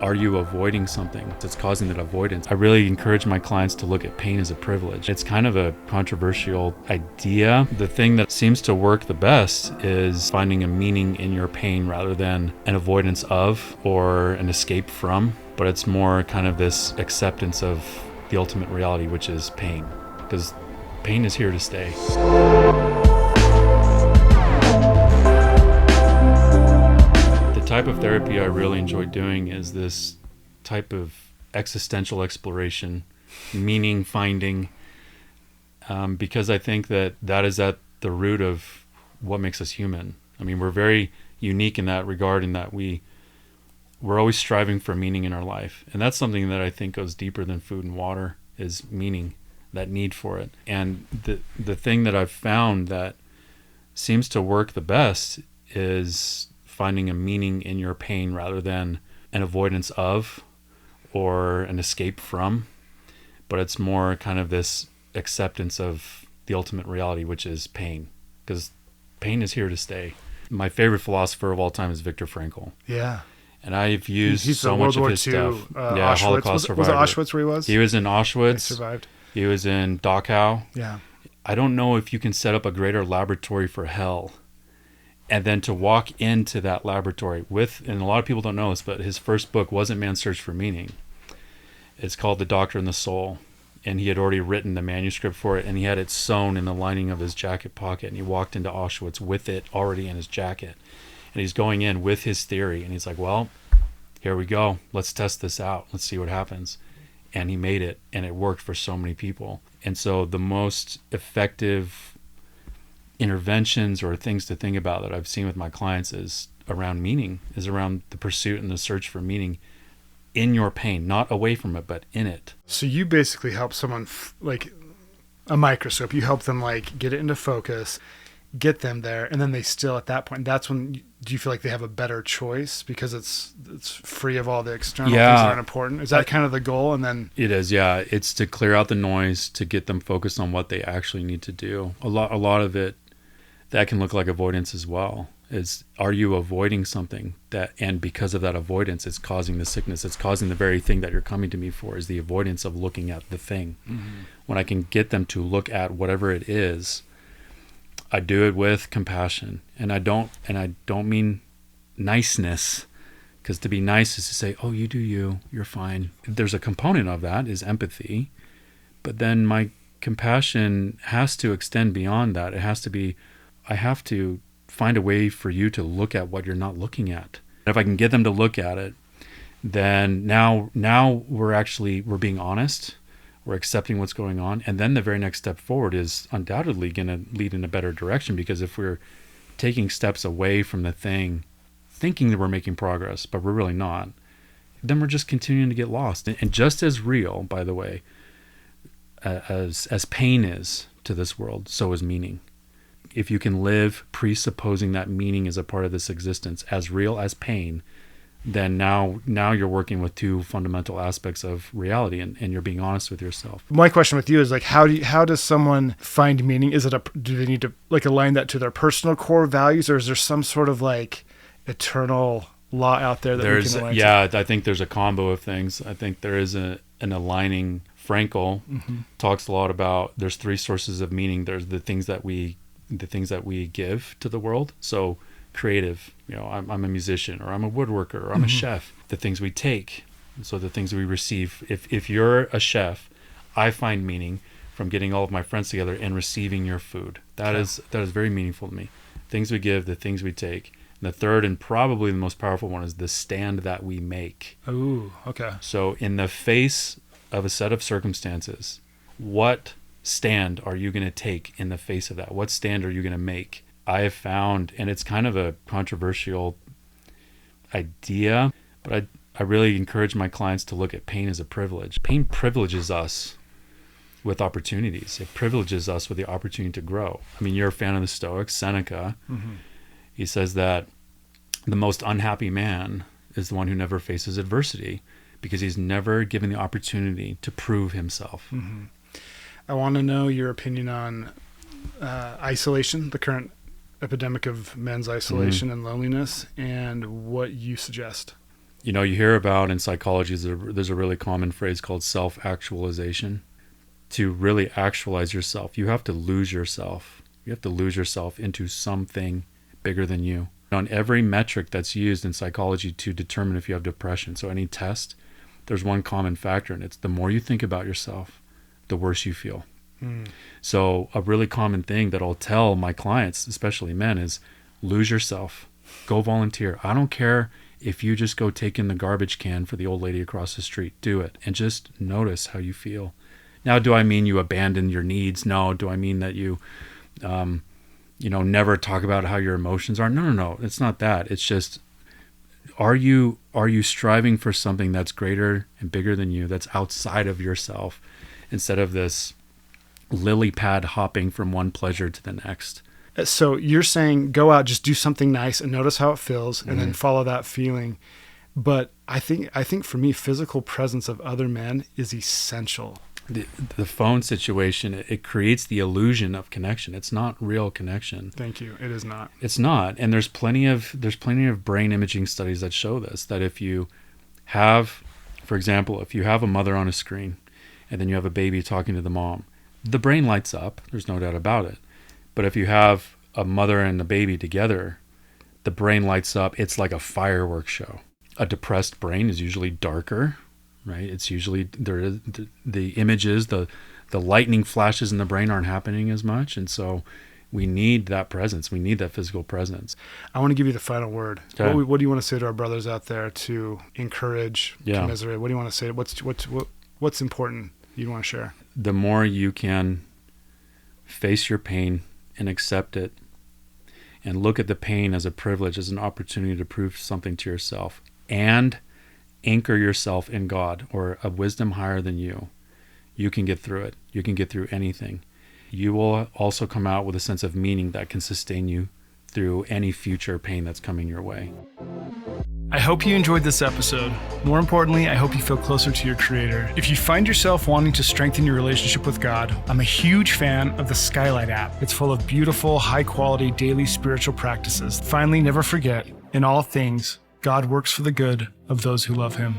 Are you avoiding something that's causing that avoidance? I really encourage my clients to look at pain as a privilege. It's kind of a controversial idea. The thing that seems to work the best is finding a meaning in your pain rather than an avoidance of or an escape from. But it's more kind of this acceptance of the ultimate reality, which is pain, because pain is here to stay. The type of therapy I really enjoy doing is this type of existential exploration, meaning finding, because I think that is at the root of what makes us human. I mean, we're very unique in that regard, in that we're always striving for meaning in our life. And that's something that I think goes deeper than food and water, is meaning, that need for it. And the thing that I've found that seems to work the best is finding a meaning in your pain rather than an avoidance of or an escape from. But it's more kind of this acceptance of the ultimate reality, which is pain, because pain is here to stay. My favorite philosopher of all time is Viktor Frankl. Yeah. And I've used He's so much of his stuff. Yeah, Holocaust survivor. Was it Auschwitz where he was? He was in Auschwitz. He survived. He was in Dachau. Yeah. I don't know if you can set up a greater laboratory for hell, and then to walk into that laboratory with, and a lot of people don't know this, but his first book wasn't Man's Search for Meaning. It's called The Doctor and the Soul. And he had already written the manuscript for it, and he had it sewn in the lining of his jacket pocket. And he walked into Auschwitz with it already in his jacket. And he's going in with his theory. And he's like, well, here we go. Let's test this out. Let's see what happens. And he made it, and it worked for so many people. And so the most effective interventions or things to think about that I've seen with my clients is around meaning, is around the pursuit and the search for meaning in your pain, not away from it, but in it. So you basically help someone like a microscope. You help them like get it into focus, get them there, and then they still at that point. That's when do you feel like they have a better choice because it's free of all the external things that aren't important? Is that kind of the goal? And then it is, yeah. It's to clear out the noise, to get them focused on what they actually need to do. A lot of it that can look like avoidance as well. Is, are you avoiding something that, and because of that avoidance, it's causing the sickness. It's causing the very thing that you're coming to me for, is the avoidance of looking at the thing. Mm-hmm. When I can get them to look at whatever it is, I do it with compassion, and I don't mean niceness, because to be nice is to say, oh, you do you, you're fine. There's a component of that is empathy, but then my compassion has to extend beyond that. It has to be, I have to find a way for you to look at what you're not looking at. If I can get them to look at it, then now we're being honest. We're accepting what's going on. And then the very next step forward is undoubtedly going to lead in a better direction, because if we're taking steps away from the thing, thinking that we're making progress, but we're really not, then we're just continuing to get lost. And just as real, by the way, as pain is to this world, so is meaning. If you can live presupposing that meaning is a part of this existence, as real as pain, then now you're working with two fundamental aspects of reality, and you're being honest with yourself. My question with you is like, how does someone find meaning? Do they need to like align that to their personal core values, or is there some sort of like eternal law out there that we can align to? I think there's a combo of things. I think there is an aligning. Frankl talks a lot about, there's three sources of meaning. There's the things that we give to the world. So creative, I'm a musician, or I'm a woodworker, or I'm a chef. The things we take, so the things we receive. If you're a chef, I find meaning from getting all of my friends together and receiving your food. That is very meaningful to me. Things we give, the things we take. And the third, and probably the most powerful one, is the stand that we make. Ooh, okay. So in the face of a set of circumstances, what stand are you going to take in the face of that? What stand are you going to make? I have found, and it's kind of a controversial idea, but I really encourage my clients to look at pain as a privilege. Pain privileges us with opportunities. It privileges us with the opportunity to grow. I mean, you're a fan of the Stoics, Seneca. Mm-hmm. He says that the most unhappy man is the one who never faces adversity, because he's never given the opportunity to prove himself. Mm-hmm. I want to know your opinion on isolation, the current epidemic of men's isolation and loneliness, and what you suggest. You know, you hear about in psychology, there's a really common phrase called self-actualization. To really actualize yourself, you have to lose yourself. You have to lose yourself into something bigger than you. On every metric that's used in psychology to determine if you have depression, so any test, there's one common factor, and it's the more you think about yourself, the worse you feel. So a really common thing that I'll tell my clients, especially men, is lose yourself. Go volunteer. I don't care if you just go take in the garbage can for the old lady across the street. Do it and just notice how you feel. Now, do I mean you abandon your needs? No. Do I mean that you, never talk about how your emotions are? No. It's not that. It's just, are you striving for something that's greater and bigger than you, that's outside of yourself, instead of this lily pad hopping from one pleasure to the next? So you're saying go out, just do something nice and notice how it feels, and then follow that feeling. But I think for me, physical presence of other men is essential. The phone situation, it creates the illusion of connection. It's not real connection. Thank you. It is not. It's not. And there's plenty of brain imaging studies that show this, that if you have, for example, if you have a mother on a screen and then you have a baby talking to the mom, the brain lights up. There's no doubt about it. But if you have a mother and a baby together, the brain lights up. It's like a fireworks show. A depressed brain is usually darker, right? It's usually the images, the lightning flashes in the brain aren't happening as much. And so we need that presence. We need that physical presence. I want to give you the final word. Okay. What do you want to say to our brothers out there to encourage, commiserate? What do you want to say? What's important you want to share? The more you can face your pain and accept it and look at the pain as a privilege, as an opportunity to prove something to yourself, and anchor yourself in God or a wisdom higher than you, you can get through it. You can get through anything. You will also come out with a sense of meaning that can sustain you through any future pain that's coming your way. I hope you enjoyed this episode. More importantly, I hope you feel closer to your Creator. If you find yourself wanting to strengthen your relationship with God, I'm a huge fan of the Skylight app. It's full of beautiful, high-quality daily spiritual practices. Finally, never forget, in all things, God works for the good of those who love Him.